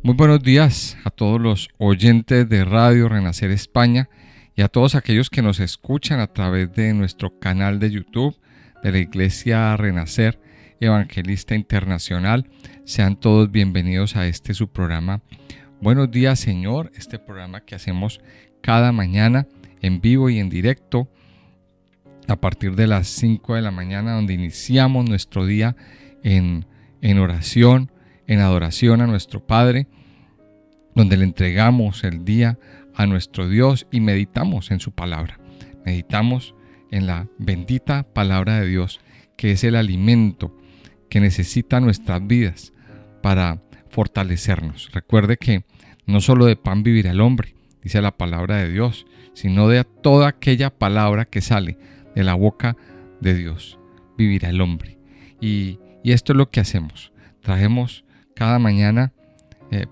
Muy buenos días a todos los oyentes de Radio Renacer España y a todos aquellos que nos escuchan a través de nuestro canal de YouTube de la Iglesia Renacer Evangelista Internacional. Sean todos bienvenidos a su programa Buenos días, Señor, este programa que hacemos cada mañana en vivo y en directo a partir de las 5 de la mañana, donde iniciamos nuestro día en oración, en adoración a nuestro Padre, donde le entregamos el día a nuestro Dios y meditamos en su palabra. Meditamos en la bendita palabra de Dios, que es el alimento que necesitan nuestras vidas para fortalecernos. Recuerde que no solo de pan vivirá el hombre, dice la palabra de Dios, sino de toda aquella palabra que sale de la boca de Dios vivirá el hombre. Y esto es lo que hacemos. Traemos cada mañana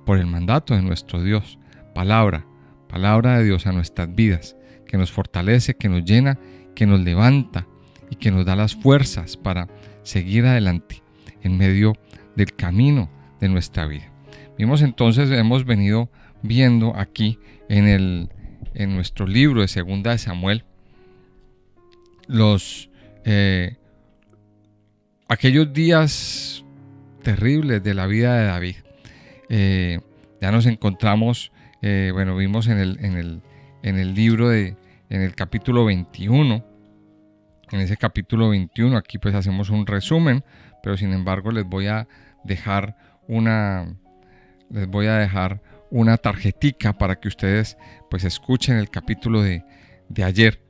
por el mandato de nuestro Dios, palabra de Dios a nuestras vidas, que nos fortalece, que nos llena, que nos levanta y que nos da las fuerzas para seguir adelante en medio del camino de nuestra vida. Hemos venido viendo aquí en nuestro libro de Segunda de Samuel aquellos días terribles de la vida de David. Ya nos encontramos, vimos en el libro en el capítulo 21. En ese capítulo 21 aquí pues hacemos un resumen, pero sin embargo les voy a dejar una tarjetica para que ustedes pues escuchen el capítulo de ayer,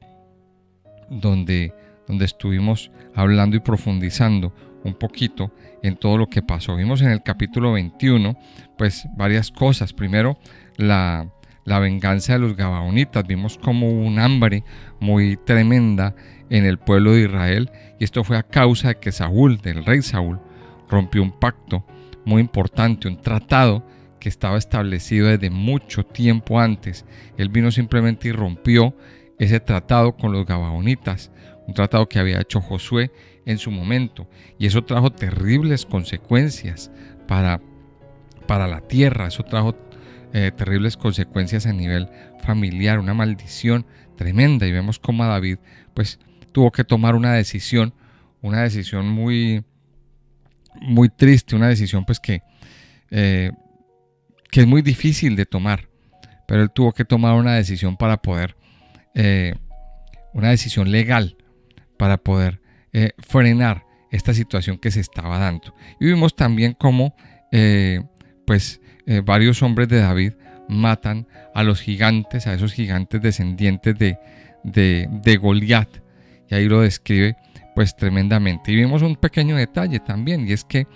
donde estuvimos hablando y profundizando un poquito en todo lo que pasó. Vimos en el capítulo 21 pues varias cosas. Primero, la venganza de los gabaonitas. Vimos como hubo un hambre muy tremenda en el pueblo de Israel, y esto fue a causa de que del rey Saúl, rompió un pacto muy importante, un tratado que estaba establecido desde mucho tiempo antes. Él vino simplemente y rompió ese tratado con los gabaonitas, un tratado que había hecho Josué en su momento, y eso trajo terribles consecuencias para la tierra. Eso trajo terribles consecuencias a nivel familiar, una maldición tremenda, y vemos cómo David pues tuvo que tomar una decisión muy, muy triste, una decisión pues que es muy difícil de tomar, pero él tuvo que tomar una decisión para poder una decisión legal para poder frenar esta situación que se estaba dando. Y vimos también cómo varios hombres de David matan a los gigantes, a esos gigantes descendientes de Goliat, y ahí lo describe pues tremendamente. Y vimos un pequeño detalle también, y es que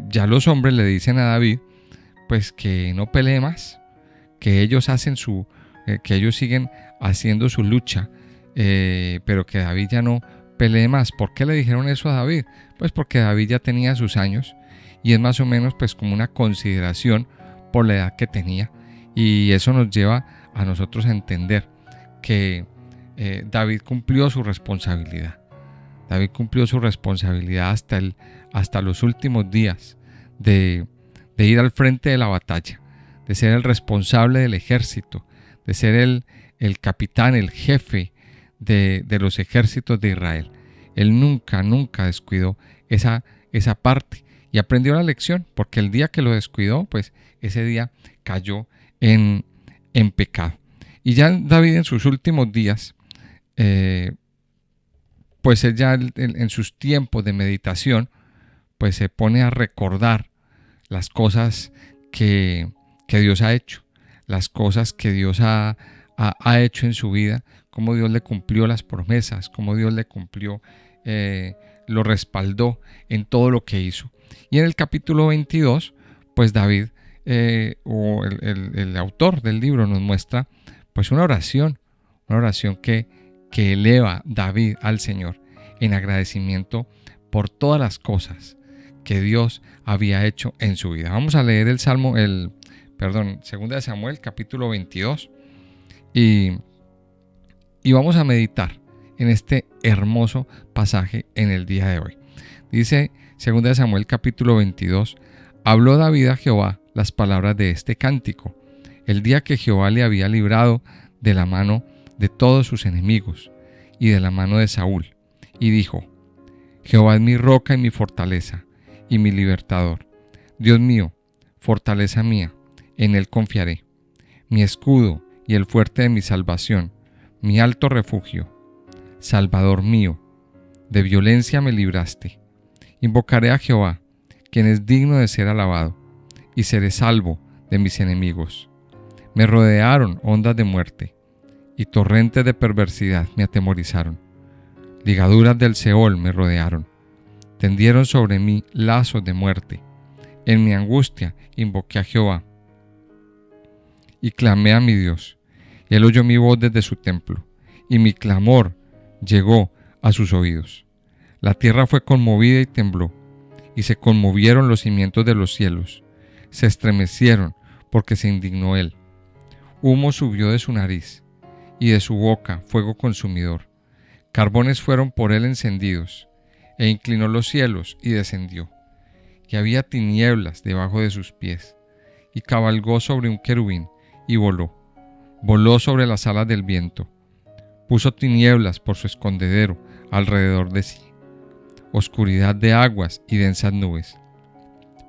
ya los hombres le dicen a David pues que no pelee más, que ellos siguen haciendo su lucha, pero que David ya no pelee más. ¿Por qué le dijeron eso a David? Pues porque David ya tenía sus años, y es más o menos pues como una consideración por la edad que tenía, y eso nos lleva a nosotros a entender que David cumplió su responsabilidad. David cumplió su responsabilidad hasta los últimos días de ir al frente de la batalla, de ser el responsable del ejército, de ser el capitán, el jefe de los ejércitos de Israel. Él nunca descuidó esa parte, y aprendió la lección, porque el día que lo descuidó, pues ese día cayó en pecado. Y ya David en sus últimos días, pues él ya en sus tiempos de meditación, pues se pone a recordar las cosas que Dios ha hecho, las cosas que Dios ha hecho en su vida, cómo Dios le cumplió las promesas, cómo Dios le cumplió, lo respaldó en todo lo que hizo. Y en el capítulo 22, pues David, o el autor del libro, nos muestra pues una oración que eleva David al Señor en agradecimiento por todas las cosas que Dios había hecho en su vida. Vamos a leer Segunda de Samuel, capítulo 22, y vamos a meditar en este hermoso pasaje en el día de hoy. Dice Segunda de Samuel, capítulo 22: habló David a Jehová las palabras de este cántico, el día que Jehová le había librado de la mano de todos sus enemigos y de la mano de Saúl, y dijo: Jehová es mi roca y mi fortaleza y mi libertador. Dios mío, fortaleza mía, en él confiaré. Mi escudo y el fuerte de mi salvación, mi alto refugio. Salvador mío, de violencia me libraste. Invocaré a Jehová, quien es digno de ser alabado, y seré salvo de mis enemigos. Me rodearon ondas de muerte, y torrentes de perversidad me atemorizaron. Ligaduras del Seol me rodearon. Tendieron sobre mí lazos de muerte. En mi angustia invoqué a Jehová y clamé a mi Dios. Y él oyó mi voz desde su templo, y mi clamor llegó a sus oídos. La tierra fue conmovida y tembló, y se conmovieron los cimientos de los cielos. Se estremecieron porque se indignó él. Humo subió de su nariz, y de su boca fuego consumidor. Carbones fueron por él encendidos, e inclinó los cielos y descendió. Y había tinieblas debajo de sus pies, y cabalgó sobre un querubín, y voló. Voló sobre las alas del viento. Puso tinieblas por su escondedero alrededor de sí. Oscuridad de aguas y densas nubes.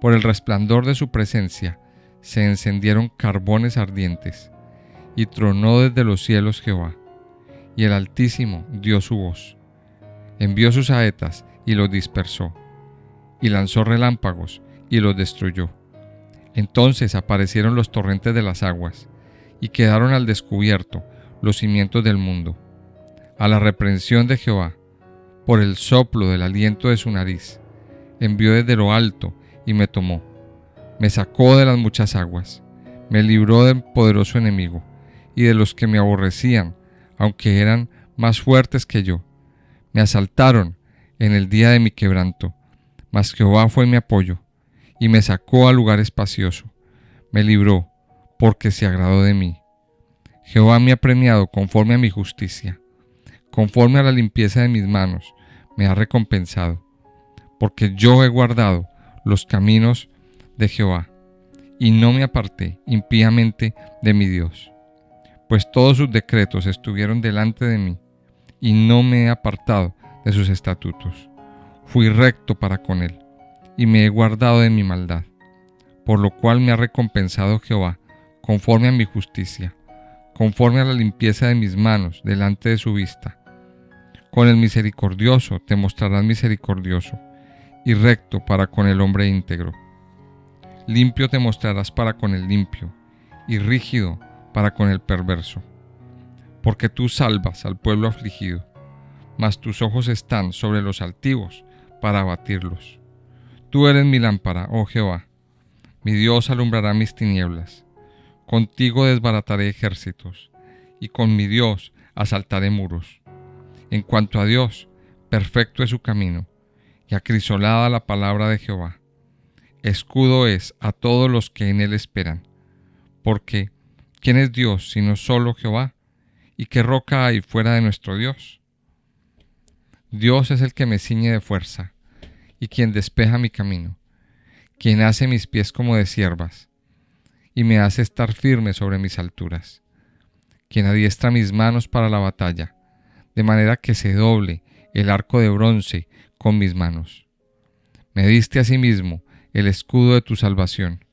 Por el resplandor de su presencia se encendieron carbones ardientes, y tronó desde los cielos Jehová, y el Altísimo dio su voz. Envió sus saetas y los dispersó, y lanzó relámpagos y los destruyó. Entonces aparecieron los torrentes de las aguas, y quedaron al descubierto los cimientos del mundo. A la reprensión de Jehová, por el soplo del aliento de su nariz, envió desde lo alto y me tomó. Me sacó de las muchas aguas, me libró del poderoso enemigo y de los que me aborrecían, aunque eran más fuertes que yo. Me asaltaron en el día de mi quebranto, mas Jehová fue mi apoyo y me sacó a lugar espacioso. Me libró porque se agradó de mí. Jehová me ha premiado conforme a mi justicia, conforme a la limpieza de mis manos me ha recompensado, porque yo he guardado los caminos de Jehová y no me aparté impíamente de mi Dios. Pues todos sus decretos estuvieron delante de mí, y no me he apartado de sus estatutos. Fui recto para con él, y me he guardado de mi maldad, por lo cual me ha recompensado Jehová, conforme a mi justicia, conforme a la limpieza de mis manos delante de su vista. Con el misericordioso te mostrarás misericordioso, y recto para con el hombre íntegro. Limpio te mostrarás para con el limpio, y rígido para con el perverso. Porque tú salvas al pueblo afligido, mas tus ojos están sobre los altivos para abatirlos. Tú eres mi lámpara, oh Jehová, mi Dios alumbrará mis tinieblas. Contigo desbarataré ejércitos, y con mi Dios asaltaré muros. En cuanto a Dios, perfecto es su camino, y acrisolada la palabra de Jehová. Escudo es a todos los que en él esperan. Porque, ¿quién es Dios sino solo Jehová? ¿Y qué roca hay fuera de nuestro Dios? Dios es el que me ciñe de fuerza, y quien despeja mi camino, quien hace mis pies como de ciervas, y me hace estar firme sobre mis alturas, quien adiestra mis manos para la batalla, de manera que se doble el arco de bronce con mis manos. Me diste asimismo el escudo de tu salvación,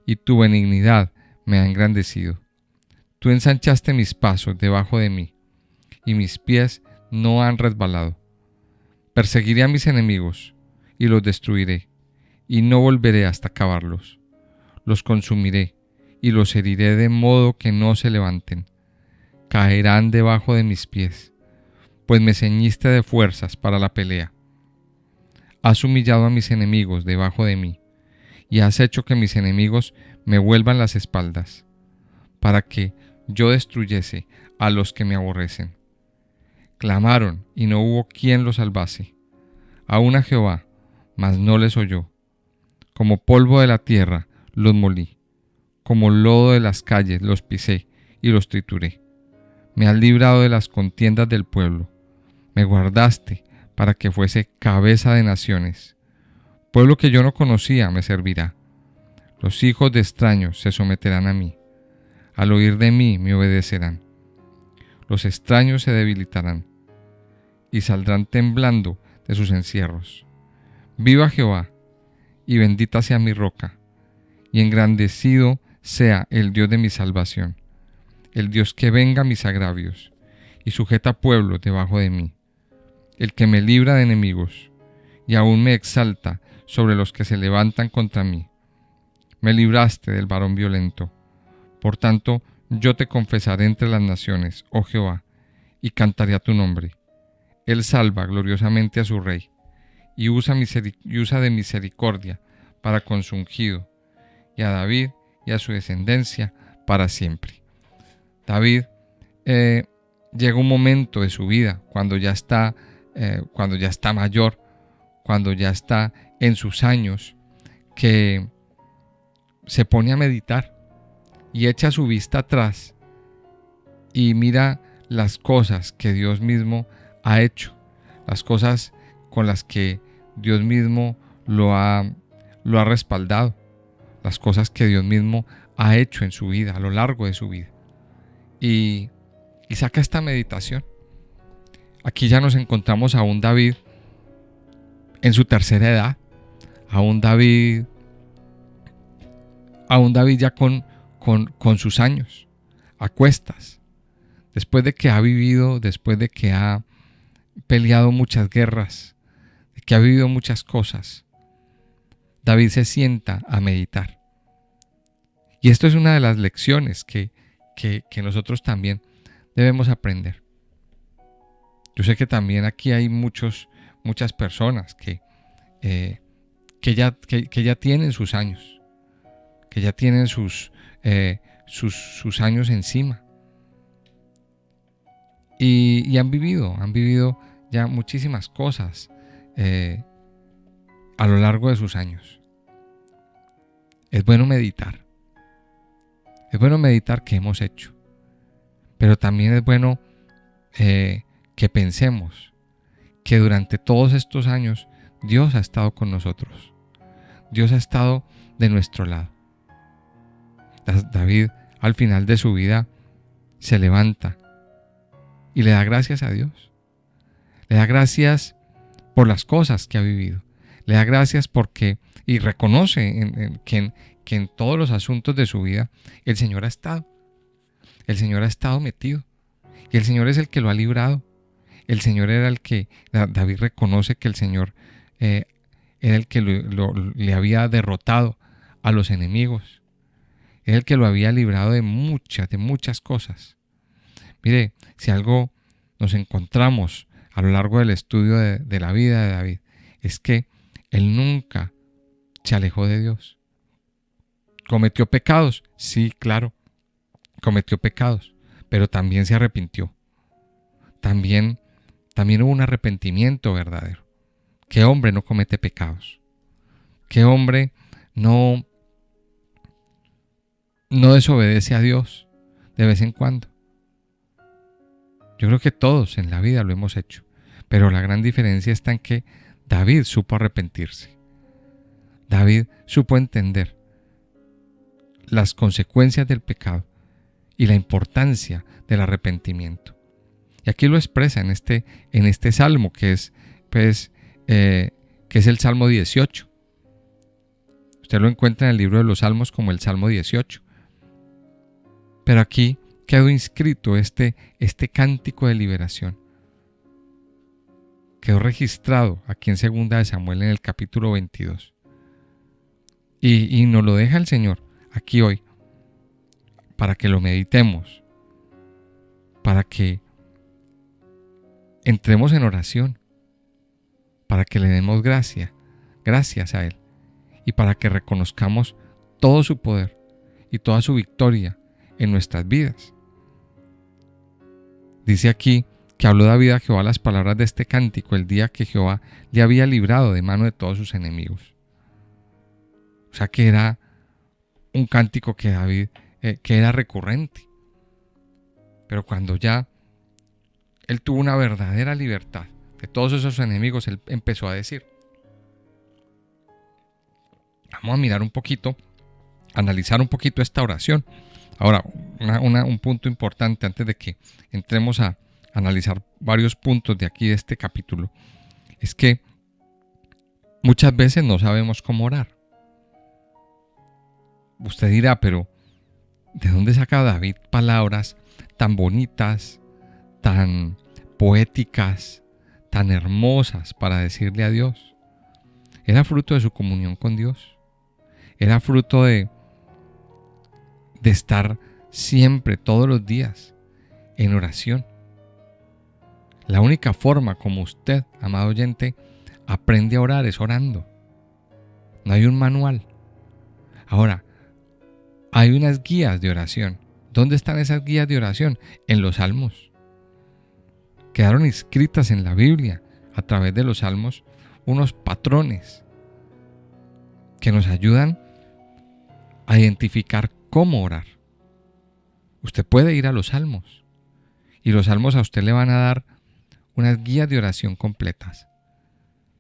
y tu benignidad me ha engrandecido. Tú ensanchaste mis pasos debajo de mí, y mis pies no han resbalado. Perseguiré a mis enemigos, y los destruiré, y no volveré hasta acabarlos. Los consumiré, y los heriré de modo que no se levanten. Caerán debajo de mis pies, pues me ceñiste de fuerzas para la pelea. Has humillado a mis enemigos debajo de mí, y has hecho que mis enemigos me vuelvan las espaldas, para que yo destruyese a los que me aborrecen. Clamaron, y no hubo quien los salvase. Aún a Jehová, mas no les oyó. Como polvo de la tierra los molí, como lodo de las calles los pisé y los trituré. Me has librado de las contiendas del pueblo. Me guardaste para que fuese cabeza de naciones. Pueblo que yo no conocía me servirá. Los hijos de extraños se someterán a mí. Al oír de mí me obedecerán. Los extraños se debilitarán y saldrán temblando de sus encierros. Viva Jehová, y bendita sea mi roca, y engrandecido sea el Dios de mi salvación, el Dios que venga mis agravios, y sujeta pueblos debajo de mí, el que me libra de enemigos, y aún me exalta sobre los que se levantan contra mí. Me libraste del varón violento. Por tanto, yo te confesaré entre las naciones, oh Jehová, y cantaré a tu nombre. Él salva gloriosamente a su rey, y usa de misericordia para con su ungido, y a David y a su descendencia para siempre. David llega un momento de su vida cuando ya está mayor, cuando ya está en sus años, que se pone a meditar y echa su vista atrás y mira las cosas que Dios mismo ha hecho, las cosas con las que Dios mismo lo ha respaldado, las cosas que Dios mismo ha hecho en su vida, a lo largo de su vida. Y saca esta meditación. Aquí ya nos encontramos a un David en su tercera edad, a un David ya con sus años, a cuestas, después de que ha vivido, después de que ha peleado muchas guerras, de que ha vivido muchas cosas. David se sienta a meditar. Y esto es una de las lecciones que nosotros también debemos aprender. Yo sé que también aquí hay muchas personas que ya tienen sus años, que ya tienen sus años encima. Y han vivido ya muchísimas cosas a lo largo de sus años. Es bueno meditar. Es bueno meditar qué hemos hecho. Pero también es bueno que pensemos que durante todos estos años Dios ha estado con nosotros. Dios ha estado de nuestro lado. David, al final de su vida, se levanta y le da gracias a Dios. Le da gracias por las cosas que ha vivido. Le da gracias y reconoce que en todos los asuntos de su vida el Señor ha estado. El Señor ha estado metido. Y el Señor es el que lo ha librado. El Señor era el que, David reconoce que el Señor era el que le había derrotado a los enemigos. Era el que lo había librado de muchas cosas. Mire, si algo nos encontramos a lo largo del estudio de la vida de David, es que él nunca se alejó de Dios. ¿Cometió pecados? Sí, claro, cometió pecados, pero también se arrepintió. También hubo un arrepentimiento verdadero. ¿Qué hombre no comete pecados? ¿Qué hombre no desobedece a Dios de vez en cuando? Yo creo que todos en la vida lo hemos hecho, pero la gran diferencia está en que David supo arrepentirse. David supo entender las consecuencias del pecado y la importancia del arrepentimiento. Y aquí lo expresa en este salmo que es el Salmo 18. Usted lo encuentra en el libro de los Salmos como el Salmo 18. Pero aquí quedó inscrito este cántico de liberación. Quedó registrado aquí en 2 de Samuel en el capítulo 22. Y nos lo deja el Señor aquí hoy para que lo meditemos, para que entremos en oración, para que le demos gracias a Él, y para que reconozcamos todo su poder y toda su victoria en nuestras vidas. Dice aquí que habló David a Jehová las palabras de este cántico el día que Jehová le había librado de mano de todos sus enemigos. O sea que era un cántico que David, que era recurrente. Pero cuando ya él tuvo una verdadera libertad de todos esos enemigos, él empezó a decir. Vamos a mirar un poquito analizar un poquito esta oración. Ahora, un punto importante antes de que entremos a analizar varios puntos de aquí de este capítulo, es que muchas veces no sabemos cómo orar. Usted dirá, pero ¿de dónde saca David palabras tan bonitas, tan poéticas, tan hermosas para decirle a Dios? Era fruto de su comunión con Dios. Era fruto de estar siempre, todos los días, en oración. La única forma como usted, amado oyente, aprende a orar es orando. No hay un manual. Ahora, hay unas guías de oración. ¿Dónde están esas guías de oración? En los salmos. Quedaron escritas en la Biblia, a través de los salmos, unos patrones que nos ayudan a identificar cómo orar. Usted puede ir a los salmos y los salmos a usted le van a dar unas guías de oración completas.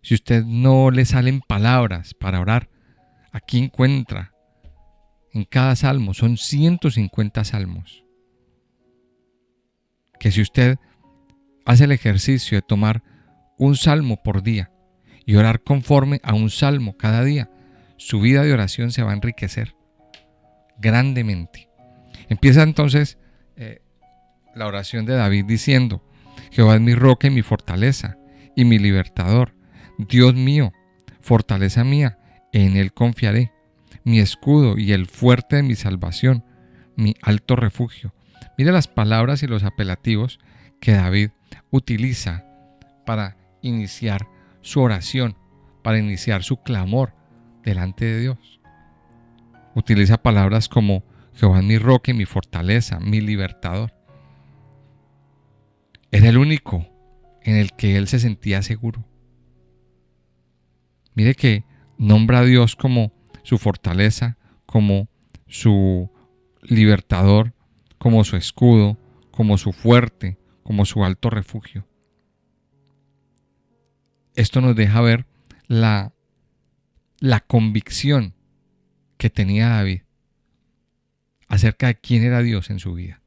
Si usted no le salen palabras para orar, aquí encuentra en cada salmo, son 150 salmos, que si usted hace el ejercicio de tomar un salmo por día y orar conforme a un salmo cada día, su vida de oración se va a enriquecer grandemente. Empieza entonces la oración de David diciendo: Jehová es mi roca y mi fortaleza y mi libertador, Dios mío, fortaleza mía, en él confiaré, mi escudo y el fuerte de mi salvación, mi alto refugio. Mire las palabras y los apelativos que David utiliza para iniciar su oración, para iniciar su clamor delante de Dios. Utiliza palabras como Jehová es mi roca y mi fortaleza, mi libertador. Era el único en el que él se sentía seguro. Mire que nombra a Dios como su fortaleza, como su libertador, como su escudo, como su fuerte, como su alto refugio. Esto nos deja ver la convicción que tenía David acerca de quién era Dios en su vida.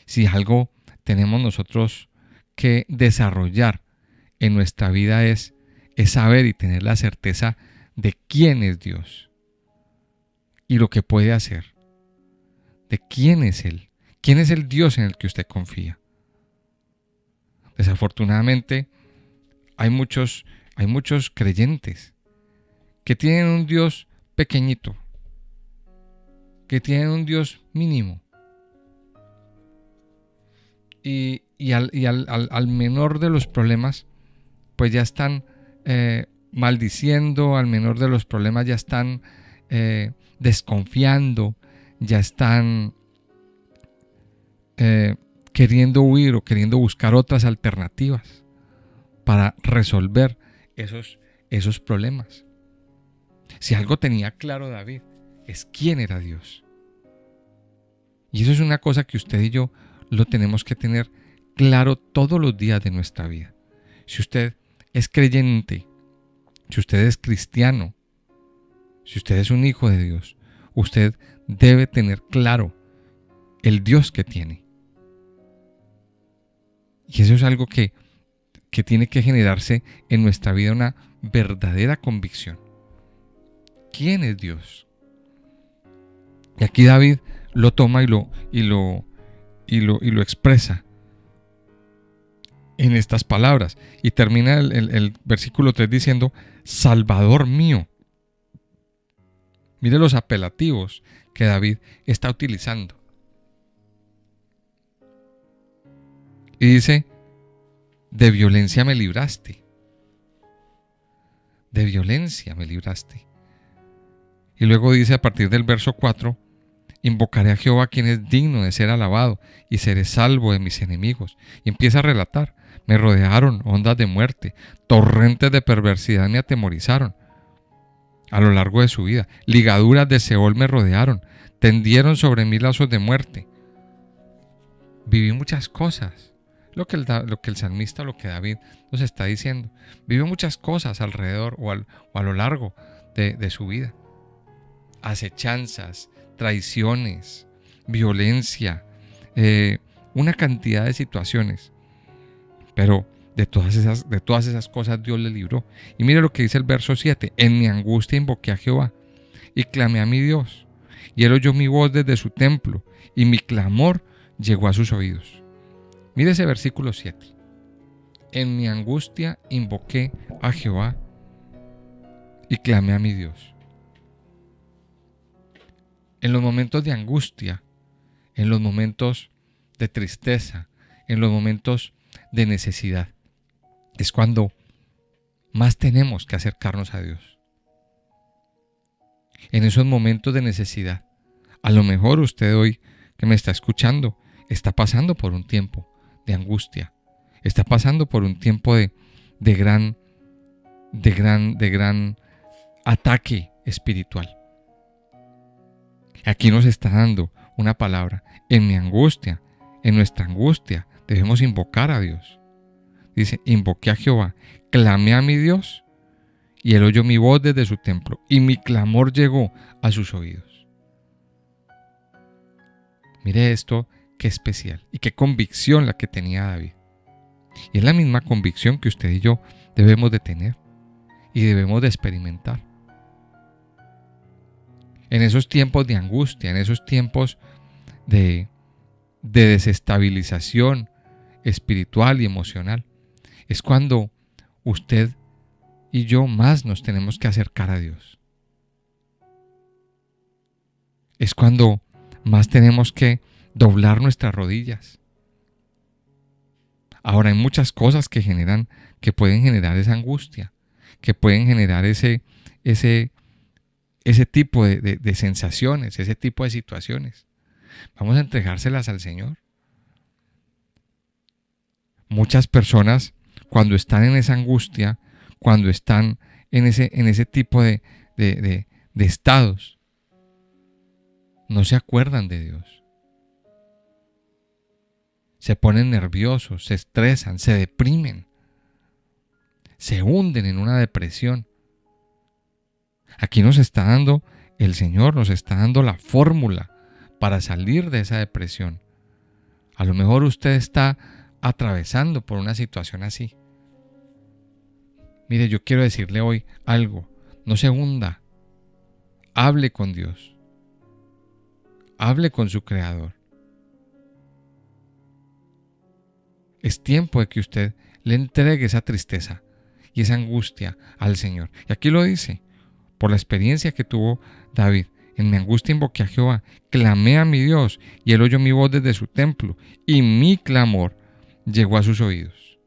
Si algo tenemos nosotros que desarrollar en nuestra vida es saber y tener la certeza de quién es Dios y lo que puede hacer, de quién es Él, quién es el Dios en el que usted confía. Desafortunadamente hay muchos creyentes que tienen un Dios pequeñito, que tienen un Dios mínimo, y al menor de los problemas pues ya están maldiciendo, al menor de los problemas ya están desconfiando, ya están queriendo huir o queriendo buscar otras alternativas para resolver esos problemas. Si algo tenía claro David, es quién era Dios. Y eso es una cosa que usted y yo lo tenemos que tener claro todos los días de nuestra vida. Si usted es creyente, si usted es cristiano, si usted es un hijo de Dios, usted debe tener claro el Dios que tiene. Y eso es algo que tiene que generarse en nuestra vida, una verdadera convicción. ¿Quién es Dios? Y aquí David lo toma y lo expresa en estas palabras. Y termina el versículo 3 diciendo: Salvador mío. Mire los apelativos que David está utilizando. Y dice: de violencia me libraste. De violencia me libraste. Y luego dice a partir del verso 4: invocaré a Jehová, quien es digno de ser alabado, y seré salvo de mis enemigos. Y empieza a relatar: me rodearon ondas de muerte, torrentes de perversidad me atemorizaron a lo largo de su vida. Ligaduras de Seol me rodearon, tendieron sobre mí lazos de muerte. Viví muchas cosas. Lo que el salmista, lo que David nos está diciendo. Vivió muchas cosas alrededor o a lo largo de su vida. acechanzas, traiciones, violencia, una cantidad de situaciones. Pero de todas esas cosas Dios le libró. Y mire lo que dice el verso 7. En mi angustia invoqué a Jehová y clamé a mi Dios. Y él oyó mi voz desde su templo y mi clamor llegó a sus oídos. Mire ese versículo 7. En mi angustia invoqué a Jehová y clamé a mi Dios. En los momentos de angustia, en los momentos de tristeza, en los momentos de necesidad, es cuando más tenemos que acercarnos a Dios. En esos momentos de necesidad, a lo mejor usted hoy que me está escuchando está pasando por un tiempo de angustia, está pasando por un tiempo de gran ataque espiritual. Aquí nos está dando una palabra. En mi angustia, en nuestra angustia, debemos invocar a Dios. Dice, invoqué a Jehová, clamé a mi Dios, y él oyó mi voz desde su templo, y mi clamor llegó a sus oídos. Mire esto, qué especial, y qué convicción la que tenía David. Y es la misma convicción que usted y yo debemos de tener, y debemos de experimentar. En esos tiempos de angustia, en esos tiempos de desestabilización espiritual y emocional, es cuando usted y yo más nos tenemos que acercar a Dios. Es cuando más tenemos que doblar nuestras rodillas. Ahora hay muchas cosas que pueden generar esa angustia, que pueden generar ese tipo de sensaciones, ese tipo de situaciones. Vamos a entregárselas al Señor. Muchas personas, cuando están en esa angustia, cuando están en ese tipo de estados, no se acuerdan de Dios. Se ponen nerviosos, se estresan, se deprimen, se hunden en una depresión. Aquí nos está dando, el Señor nos está dando la fórmula para salir de esa depresión. A lo mejor usted está atravesando por una situación así. Mire, yo quiero decirle hoy algo. No se hunda. Hable con Dios. Hable con su Creador. Es tiempo de que usted le entregue esa tristeza y esa angustia al Señor. Y aquí lo dice, por la experiencia que tuvo David. En mi angustia invoqué a Jehová, clamé a mi Dios, y él oyó mi voz desde su templo, y mi clamor llegó a sus oídos.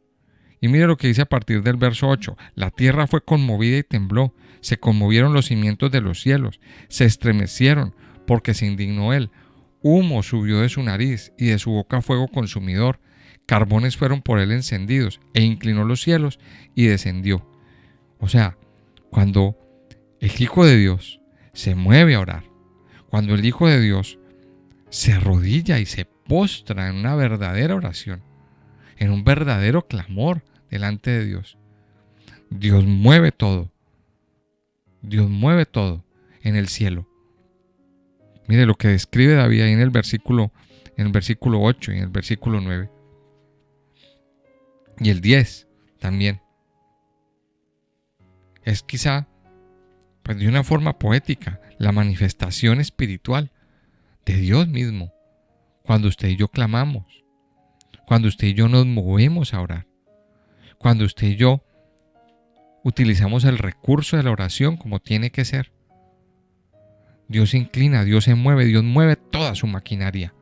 Y mire lo que dice a partir del verso 8. La tierra fue conmovida y tembló, se conmovieron los cimientos de los cielos, se estremecieron, porque se indignó él. Humo subió de su nariz, y de su boca fuego consumidor. Carbones fueron por él encendidos, e inclinó los cielos, y descendió. O sea, cuando el Hijo de Dios se mueve a orar, cuando el Hijo de Dios se arrodilla y se postra en una verdadera oración, en un verdadero clamor delante de Dios, Dios mueve todo. Dios mueve todo en el cielo. Mire lo que describe David ahí en el versículo 8 y en el versículo 9. Y el 10 también. Es quizá, pues de una forma poética, la manifestación espiritual de Dios mismo. Cuando usted y yo clamamos, cuando usted y yo nos movemos a orar, cuando usted y yo utilizamos el recurso de la oración como tiene que ser. Dios se inclina, Dios se mueve, Dios mueve toda su maquinaria.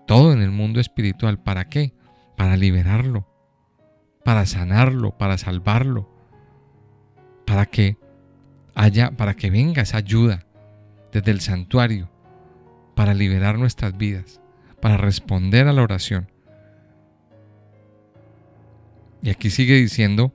Todo en el mundo espiritual. ¿Para qué? Para liberarlo, para sanarlo, para salvarlo, para que venga esa ayuda desde el santuario, para liberar nuestras vidas, para responder a la oración. Y aquí sigue diciendo,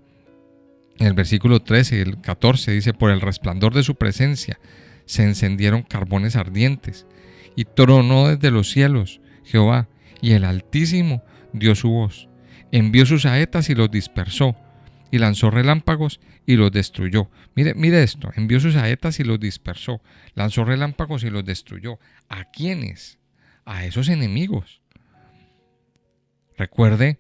en el versículo 13 y el 14, dice, por el resplandor de su presencia se encendieron carbones ardientes, y tronó desde los cielos Jehová, y el Altísimo dio su voz, envió sus saetas y los dispersó, y lanzó relámpagos y los destruyó. Mire esto, envió sus saetas y los dispersó, lanzó relámpagos y los destruyó. ¿A quiénes? A esos enemigos. Recuerde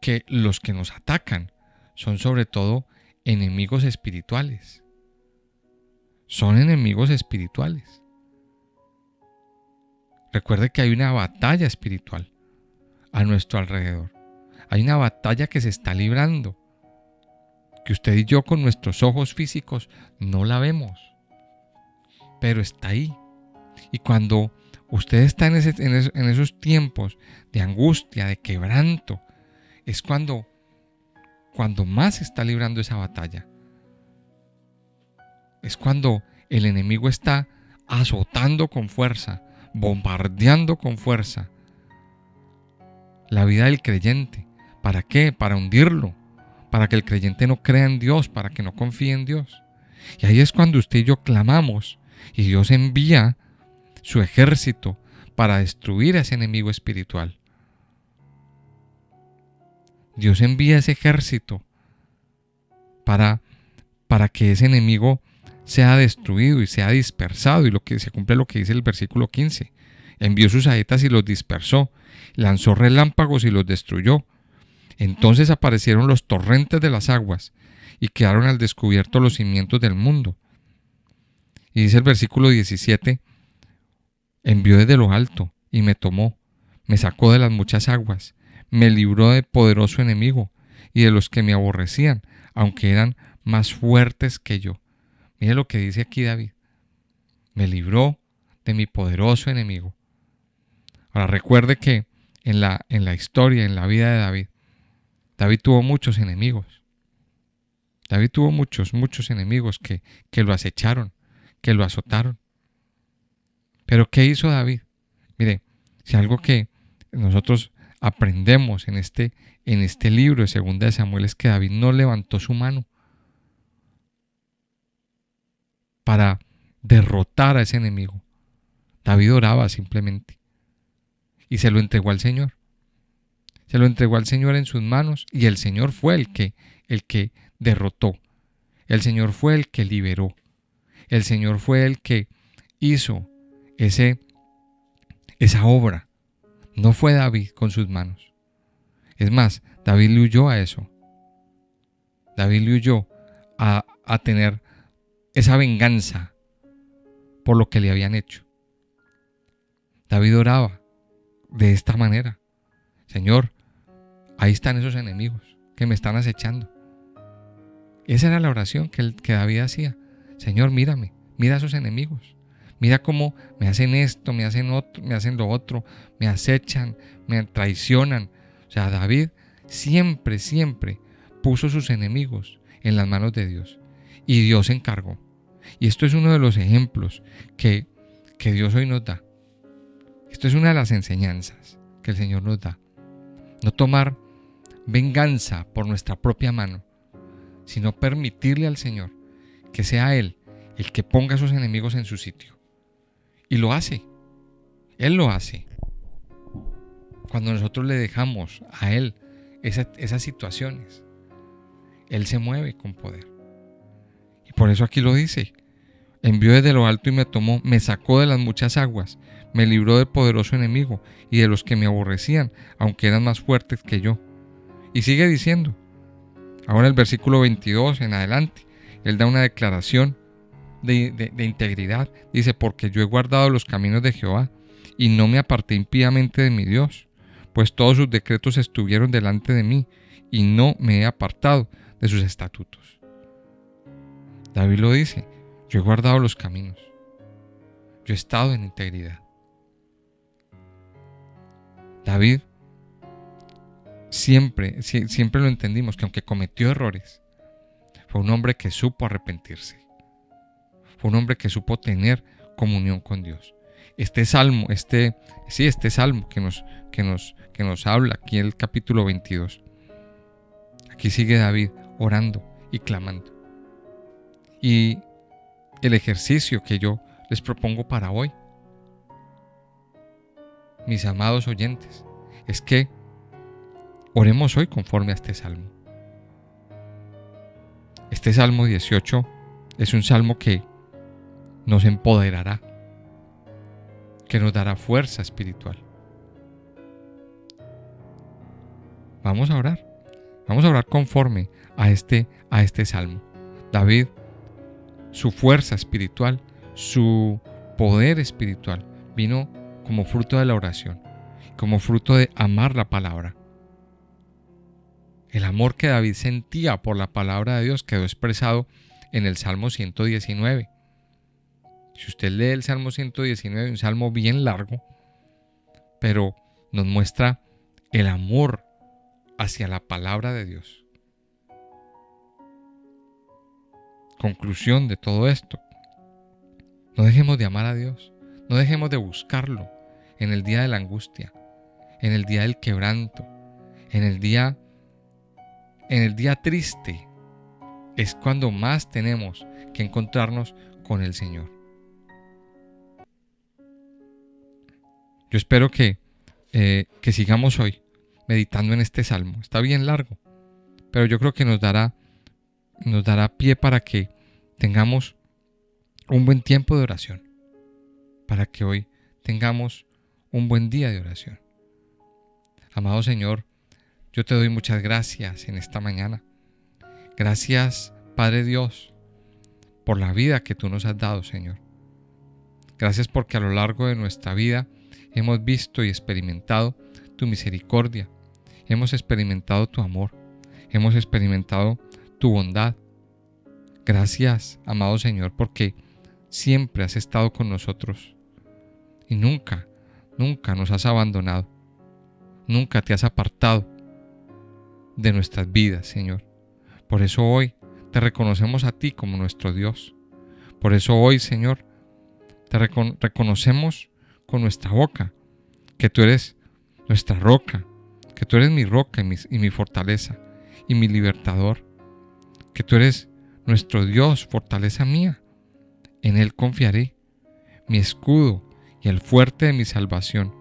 que los que nos atacan son sobre todo enemigos espirituales. Son enemigos espirituales. Recuerde que hay una batalla espiritual a nuestro alrededor. Hay una batalla que se está librando, que usted y yo con nuestros ojos físicos no la vemos, pero está ahí. Y cuando usted está en esos tiempos de angustia, de quebranto, es cuando más se está librando esa batalla. Es cuando el enemigo está azotando con fuerza, bombardeando con fuerza la vida del creyente. ¿Para qué? Para hundirlo, para que el creyente no crea en Dios, para que no confíe en Dios. Y ahí es cuando usted y yo clamamos y Dios envía su ejército para destruir a ese enemigo espiritual. Dios envía ese ejército para que ese enemigo sea destruido y sea dispersado, y se cumple lo que dice el versículo 15. Envió sus saetas y los dispersó, lanzó relámpagos y los destruyó. Entonces aparecieron los torrentes de las aguas y quedaron al descubierto los cimientos del mundo. Y dice el versículo 17, envió desde lo alto y me tomó, me sacó de las muchas aguas, me libró de poderoso enemigo y de los que me aborrecían, aunque eran más fuertes que yo. Mire lo que dice aquí David. Me libró de mi poderoso enemigo. Ahora recuerde que en la historia, en la vida de David tuvo muchos enemigos. David tuvo muchos enemigos que lo acecharon, que lo azotaron. Pero ¿qué hizo David? Mire, si algo que nosotros aprendemos en este libro de 2 de Samuel es que David no levantó su mano para derrotar a ese enemigo. David oraba simplemente y se lo entregó al Señor. Se lo entregó al Señor en sus manos y el Señor fue el que derrotó. El Señor fue el que liberó. El Señor fue el que hizo esa obra. No fue David con sus manos. Es más, David le huyó a eso. David le huyó a tener esa venganza por lo que le habían hecho. David oraba de esta manera. Señor, ahí están esos enemigos que me están acechando. Esa era la oración que David hacía. Señor, mírame, mira a esos enemigos. Mira cómo me hacen esto, me hacen lo otro, me acechan, me traicionan. O sea, David siempre puso sus enemigos en las manos de Dios. Y Dios se encargó. Y esto es uno de los ejemplos que Dios hoy nos da. Esto es una de las enseñanzas que el Señor nos da. No tomar venganza por nuestra propia mano, sino permitirle al Señor que sea Él el que ponga a sus enemigos en su sitio. Y lo hace. Él lo hace. Cuando nosotros le dejamos a Él esas situaciones, Él se mueve con poder. Y por eso aquí lo dice. Envió desde lo alto y me tomó, me sacó de las muchas aguas, me libró del poderoso enemigo y de los que me aborrecían, aunque eran más fuertes que yo. Y sigue diciendo, ahora el versículo 22 en adelante, Él da una declaración de integridad. Dice, porque yo he guardado los caminos de Jehová y no me aparté impíamente de mi Dios, pues todos sus decretos estuvieron delante de mí y no me he apartado de sus estatutos. David lo dice, yo he guardado los caminos, yo he estado en integridad. David siempre lo entendimos que aunque cometió errores, fue un hombre que supo arrepentirse. Fue un hombre que supo tener comunión con Dios. Este salmo que nos habla aquí en el capítulo 22. Aquí sigue David orando y clamando. Y el ejercicio que yo les propongo para hoy, mis amados oyentes, es que oremos hoy conforme a este salmo. Este Salmo 18 es un salmo que nos empoderará, que nos dará fuerza espiritual. Vamos a orar conforme a este salmo. David, su fuerza espiritual, su poder espiritual, vino como fruto de la oración, como fruto de amar la palabra. El amor que David sentía por la palabra de Dios quedó expresado en el Salmo 119. Si usted lee el Salmo 119, un salmo bien largo, pero nos muestra el amor hacia la palabra de Dios. Conclusión de todo esto: no dejemos de amar a Dios, no dejemos de buscarlo en el día de la angustia, en el día del quebranto, en el día triste. Es cuando más tenemos que encontrarnos con el Señor. Yo espero que sigamos hoy meditando en este salmo. Está bien largo, pero yo creo que nos dará pie para que tengamos un buen tiempo de oración, para que hoy tengamos un buen día de oración. Amado Señor, yo te doy muchas gracias en esta mañana. Gracias, Padre Dios, por la vida que tú nos has dado, Señor. Gracias porque a lo largo de nuestra vida hemos visto y experimentado tu misericordia. Hemos experimentado tu amor. Hemos experimentado tu bondad. Gracias, amado Señor, porque siempre has estado con nosotros y nunca nos has abandonado. Nunca te has apartado de nuestras vidas, Señor. Por eso hoy te reconocemos a ti como nuestro Dios. Por eso hoy, Señor, te reconocemos con nuestra boca que tú eres nuestra roca, que tú eres mi roca y mi fortaleza y mi libertador, que tú eres nuestro Dios, fortaleza mía. En Él confiaré, mi escudo y el fuerte de mi salvación,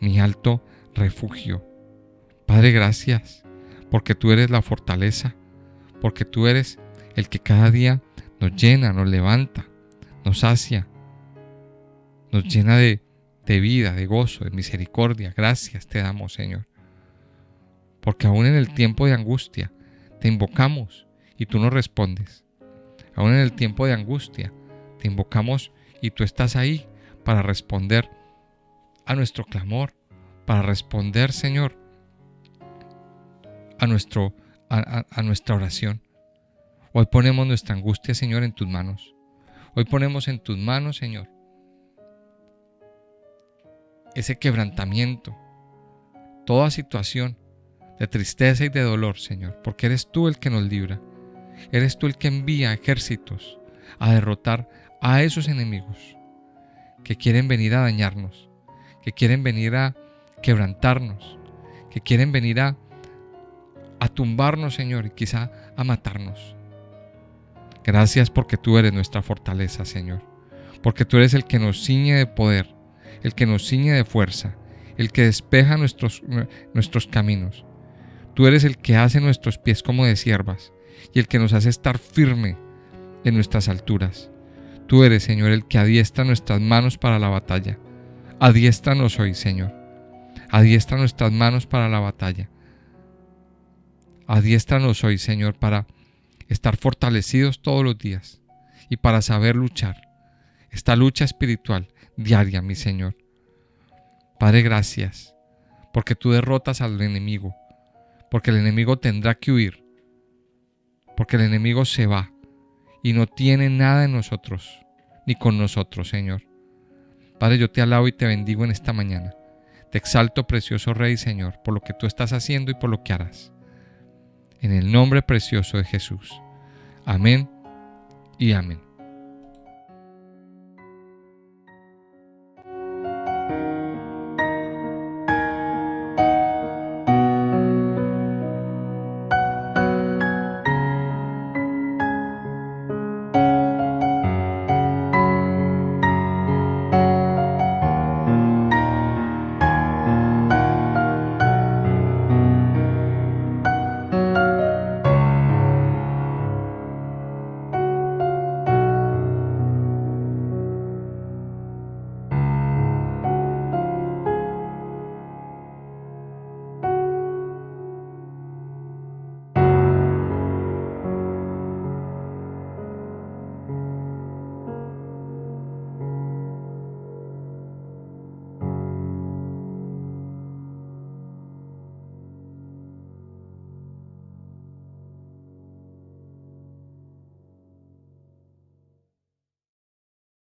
mi alto refugio. Padre, gracias, porque tú eres la fortaleza, porque tú eres el que cada día nos llena, nos levanta, nos sacia, nos llena de vida, de gozo, de misericordia. Gracias te damos, Señor, porque aún en el tiempo de angustia te invocamos y tú nos respondes. Aún en el tiempo de angustia te invocamos y tú estás ahí para responder a nuestro clamor, para responder, Señor, a nuestra oración. Hoy ponemos nuestra angustia, Señor, en tus manos. Hoy ponemos en tus manos, Señor, ese quebrantamiento, toda situación de tristeza y de dolor, Señor, porque eres tú el que nos libra. Eres tú el que envía ejércitos a derrotar a esos enemigos que quieren venir a dañarnos, que quieren venir a quebrantarnos, que quieren venir a tumbarnos, Señor, y quizá a matarnos. Gracias porque tú eres nuestra fortaleza, Señor, porque tú eres el que nos ciñe de poder, el que nos ciñe de fuerza, el que despeja nuestros caminos. Tú eres el que hace nuestros pies como de ciervas y el que nos hace estar firme en nuestras alturas. Tú eres, Señor, el que adiestra nuestras manos para la batalla. Adiéstranos hoy, Señor. Adiestra nuestras manos para la batalla. Adiéstranos hoy, Señor, para estar fortalecidos todos los días y para saber luchar esta lucha espiritual diaria, mi Señor. Padre, gracias, porque tú derrotas al enemigo, porque el enemigo tendrá que huir, porque el enemigo se va y no tiene nada en nosotros, ni con nosotros, Señor. Padre, yo te alabo y te bendigo en esta mañana. Te exalto, precioso Rey, Señor, por lo que tú estás haciendo y por lo que harás. En el nombre precioso de Jesús. Amén y amén.